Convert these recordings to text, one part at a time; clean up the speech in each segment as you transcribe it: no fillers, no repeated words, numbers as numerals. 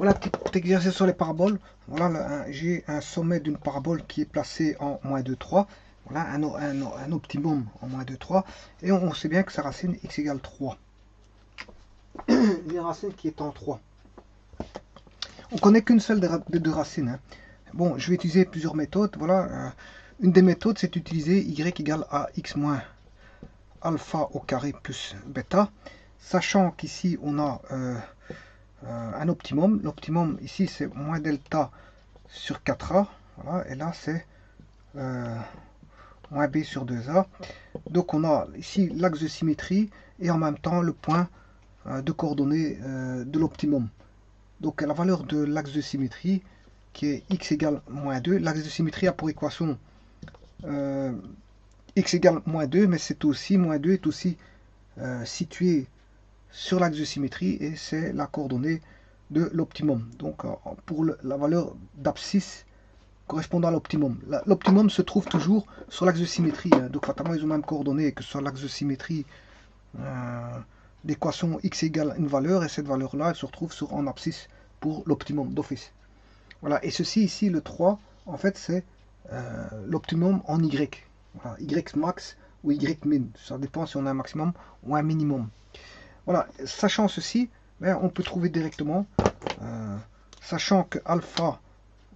Voilà, petit exercice sur les paraboles. Voilà, j'ai un sommet d'une parabole qui est placé en moins 2, 3. Voilà, un optimum en moins 2, 3. Et on sait bien que sa racine x égale 3. Une racine qui est en 3. On connaît qu'une seule des deux racines. Hein. Bon, je vais utiliser plusieurs méthodes. Voilà, une des méthodes, c'est d'utiliser y égale à x moins alpha au carré plus bêta. Sachant qu'ici, on a un optimum. L'optimum ici c'est moins delta sur 4a. Voilà, et là c'est moins b sur 2a. Donc on a ici l'axe de symétrie et en même temps le point de coordonnées de l'optimum. Donc la valeur de l'axe de symétrie qui est x égale moins 2. L'axe de symétrie a pour équation x égale moins 2, mais c'est aussi moins 2 est aussi situé sur l'axe de symétrie et c'est la coordonnée de l'optimum. Donc pour la valeur d'abscisse correspondant à l'optimum. L'optimum se trouve toujours sur l'axe de symétrie. Hein. Donc fatalement ils ont même coordonnées que sur l'axe de symétrie l'équation x égale une valeur et cette valeur là elle se retrouve en abscisse pour l'optimum d'office. Voilà, et ceci ici le 3 en fait c'est l'optimum en y. Voilà, y max ou y min. Ça dépend si on a un maximum ou un minimum. Voilà, sachant ceci, ben, on peut trouver directement, sachant que alpha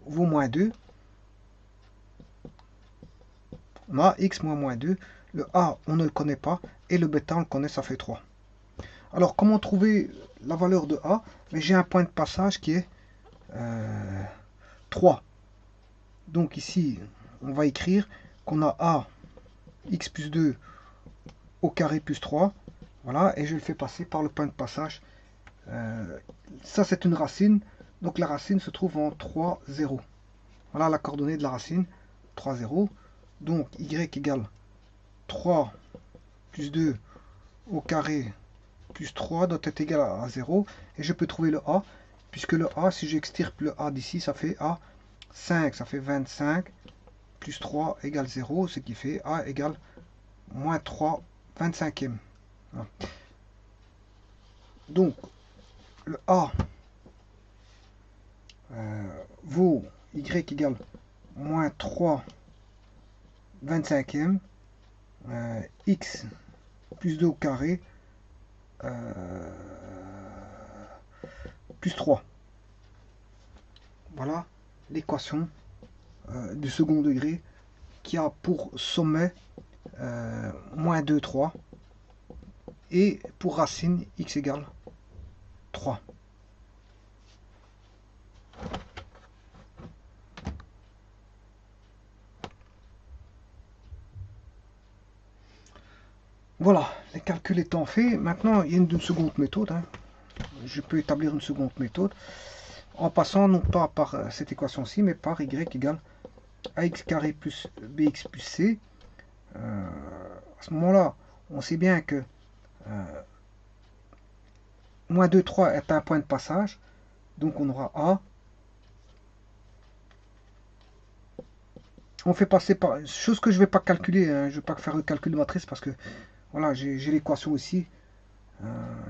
vaut moins 2, on a x moins 2, le a on ne le connaît pas, et le bêta on le connaît, ça fait 3. Alors comment trouver la valeur de a? J'ai un point de passage qui est 3. Donc ici, on va écrire qu'on a a x plus 2 au carré plus 3. Voilà, et je le fais passer par le point de passage. Ça, c'est une racine. Donc la racine se trouve en 3, 0. Voilà la coordonnée de la racine. 3, 0. Donc y égale 3 plus 2 au carré plus 3 doit être égal à 0. Et je peux trouver le a. Puisque le a, si j'extirpe le a d'ici, ça fait a 5. Ça fait 25 plus 3 égale 0. Ce qui fait a égale moins 3 25e. Voilà. Donc, le a vaut y égale moins 3 25e, x plus 2 au carré plus 3. Voilà l'équation du second degré qui a pour sommet moins 2, 3 et pour racine x égale 3. Voilà, les calculs étant faits, maintenant il y a une seconde méthode. Hein. Je peux établir une seconde méthode en passant non pas par cette équation-ci, mais par y égale ax carré plus bx plus c. À ce moment-là, on sait bien que moins 2, 3 est un point de passage. Donc on aura a. On fait passer par... Chose que je ne vais pas calculer. Hein, je ne vais pas faire le calcul de matrice parce que voilà, j'ai l'équation ici.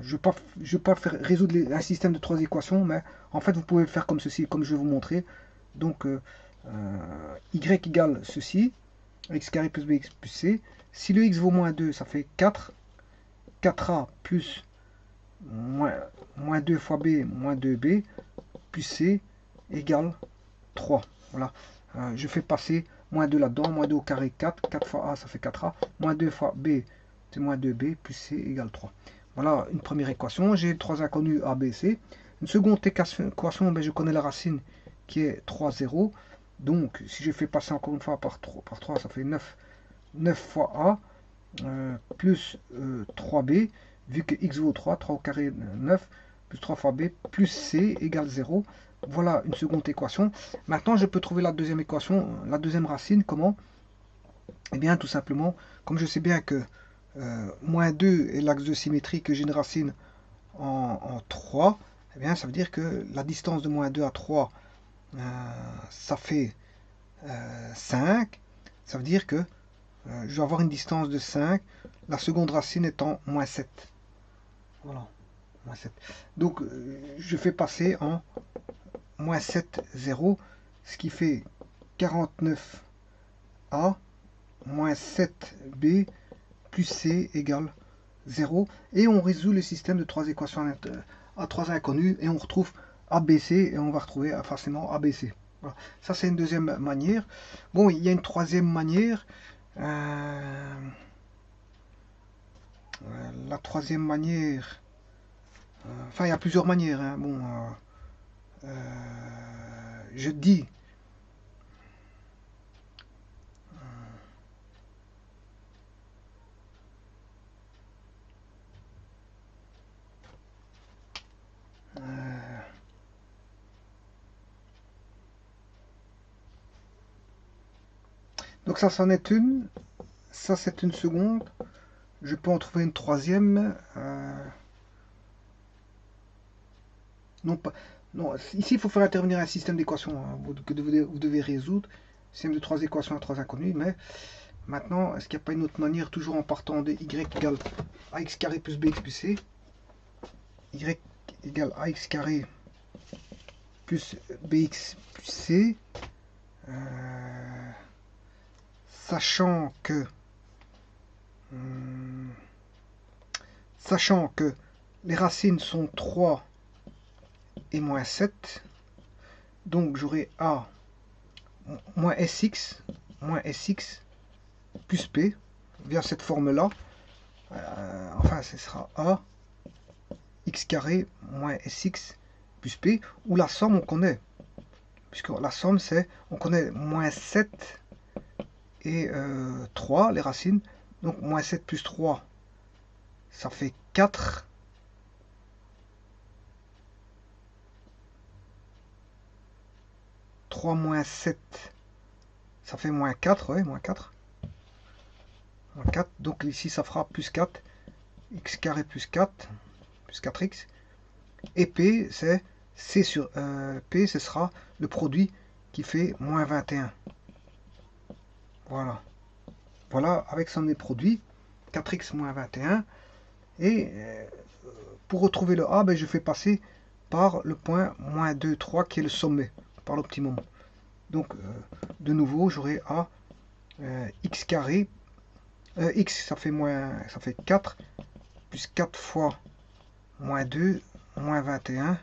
Je ne vais pas faire résoudre un système de 3 équations, mais en fait vous pouvez le faire comme ceci, comme je vais vous montrer. Donc y égale ceci, x carré plus bx plus c. Si le x vaut moins 2, ça fait 4. 4a plus moins 2 fois b moins 2b plus c égale 3. Voilà. Je fais passer moins 2 là-dedans, moins 2 au carré 4. 4 fois a ça fait 4a, moins 2 fois b c'est moins 2b plus c égale 3. Voilà une première équation. J'ai 3 inconnus a, b, c. Une seconde équation, ben, je connais la racine qui est 3, 0. Donc si je fais passer encore une fois par 3 ça fait 9. 9 fois a plus 3b, vu que x vaut 3, 3 au carré 9, plus 3 fois b, plus c égale 0. Voilà une seconde équation. Maintenant, je peux trouver la deuxième équation, la deuxième racine. Comment? Eh bien, tout simplement, comme je sais bien que moins 2 est l'axe de symétrie, que j'ai une racine en 3, eh bien, ça veut dire que la distance de moins 2 à 3, ça fait 5. Ça veut dire que je vais avoir une distance de 5, la seconde racine étant moins 7. Voilà. moins 7. Donc je fais passer en moins 7, 0, ce qui fait 49A moins 7B plus C égale 0. Et on résout le système de trois équations à trois inconnus et on retrouve ABC et on va retrouver forcément ABC. Voilà. Ça c'est une deuxième manière. Bon, il y a une troisième manière. La troisième manière, enfin il y a plusieurs manières, hein. Bon, je dis donc ça c'en est une, ça c'est une seconde, je peux en trouver une troisième, non pas, non, ici il faut faire intervenir un système d'équations, hein, que vous devez résoudre, système de trois équations à trois inconnues, mais maintenant, est-ce qu'il n'y a pas une autre manière, toujours en partant de y égale ax carré plus bx plus c, y égale ax carré plus bx plus c, sachant que les racines sont 3 et moins 7, donc j'aurai a moins sx plus p via cette forme là, enfin ce sera a x carré moins sx plus p, ou la somme on connaît, puisque la somme c'est, on connaît moins 7 et 3 les racines, donc moins 7 plus 3 ça fait 4, moins 7 ça fait moins 4, ouais, moins 4, donc ici ça fera plus 4, x carré plus 4 plus 4x, et p c'est c sur p, ce sera le produit qui fait moins 21. Voilà avec son produit 4x moins 21, et pour retrouver le a, ben, je fais passer par le point moins 2, 3 qui est le sommet, par l'optimum. Donc de nouveau j'aurai a x carré, x ça fait 4 plus 4 fois moins 2 moins 21,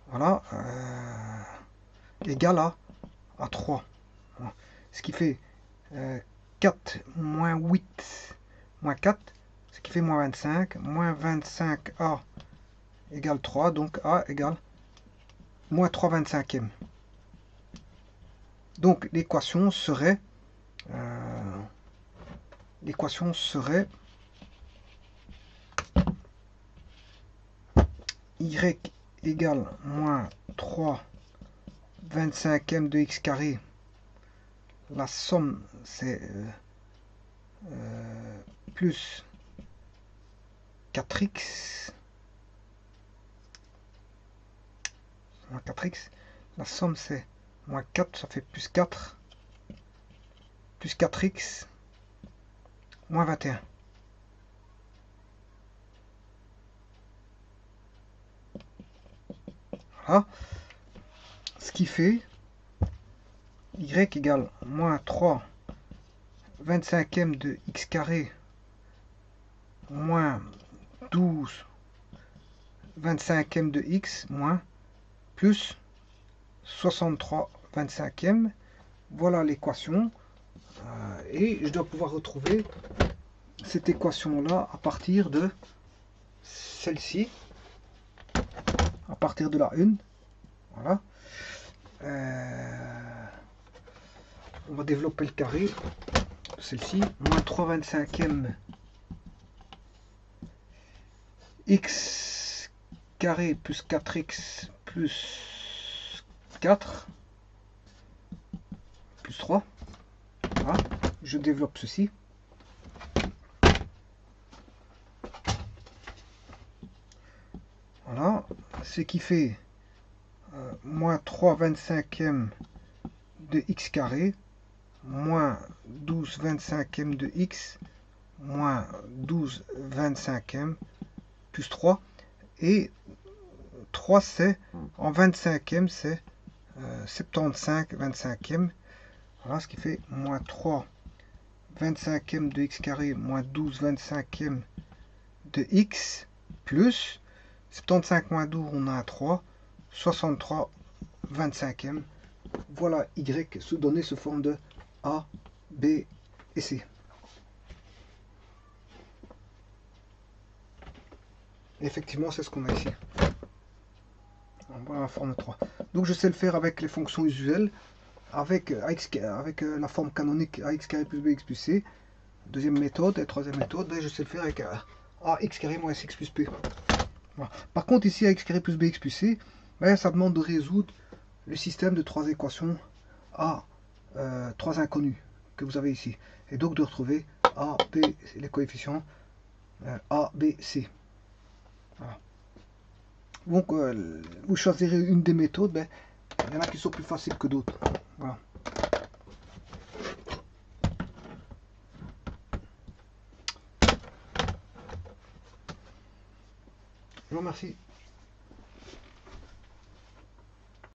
voilà, égal à 3, voilà. Ce qui fait 4 moins 8 moins 4, ce qui fait moins 25, moins 25a égale 3, donc a égale moins 3 25e. Donc l'équation serait y égale moins 3 25e de x carré. La somme c'est plus 4x moins 4x. La somme c'est moins 4, ça fait plus 4 plus 4x moins 21. Voilà. Ce qui fait y égale moins 3 25e de x carré moins 12 25e de x moins plus 63 25e. Voilà l'équation. Et je dois pouvoir retrouver cette équation là à partir de celle-ci, à partir de la 1. Voilà. On va développer le carré. Celle-ci, moins 3 25e x carré plus 4x plus 4 plus 3. Voilà. Je développe ceci. Voilà. Ce qui fait moins 3 25e de x carré moins 12 25e de x moins 12 25e plus 3. Et 3, c'est en 25e, c'est 75 25e. Voilà, ce qui fait moins 3 25e de x carré moins 12 25e de x plus 75 moins 12, on a un 3, 63 25e. Voilà y donné sous forme de a, b et c. Et effectivement, c'est ce qu'on a ici. Voilà la forme 3. Donc je sais le faire avec les fonctions usuelles, avec la forme canonique ax carré plus bx plus c. Deuxième méthode et troisième méthode, je sais le faire avec ax carré moins x plus p. Voilà. Par contre, ici, ax carré plus bx plus c, ça demande de résoudre le système de trois équations à trois inconnus que vous avez ici. Et donc de retrouver a, b, les coefficients a, b, c. Voilà. Donc, vous choisirez une des méthodes, il y en a qui sont plus faciles que d'autres. Voilà. Je vous remercie.